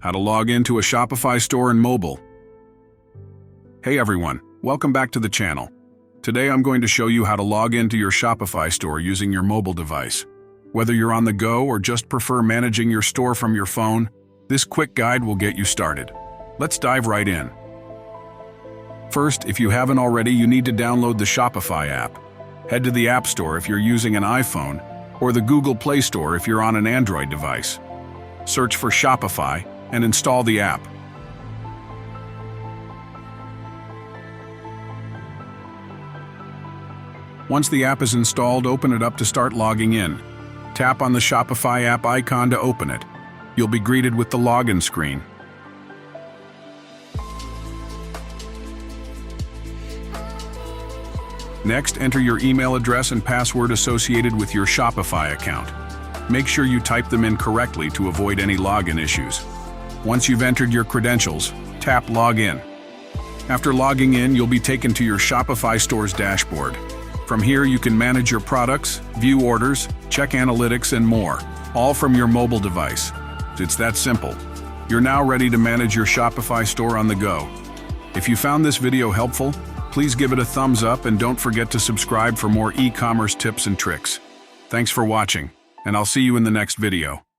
How to log into a Shopify store in mobile. Hey everyone, welcome back to the channel. Today I'm going to show you how to log into your Shopify store using your mobile device. Whether you're on the go or just prefer managing your store from your phone, this quick guide will get you started. Let's dive right in. First, if you haven't already, you need to download the Shopify app. Head to the App Store if you're using an iPhone, or the Google Play Store if you're on an Android device. Search for Shopify and install the app. Once the app is installed, open it up to start logging in. Tap on the Shopify app icon to open it. You'll be greeted with the login screen. Next, enter your email address and password associated with your Shopify account. Make sure you type them in correctly to avoid any login issues. Once you've entered your credentials, tap Login. After logging in, you'll be taken to your Shopify store's dashboard. From here, you can manage your products, view orders, check analytics, and more, all from your mobile device. It's that simple. You're now ready to manage your Shopify store on the go. If you found this video helpful, please give it a thumbs up and don't forget to subscribe for more e-commerce tips and tricks. Thanks for watching, and I'll see you in the next video.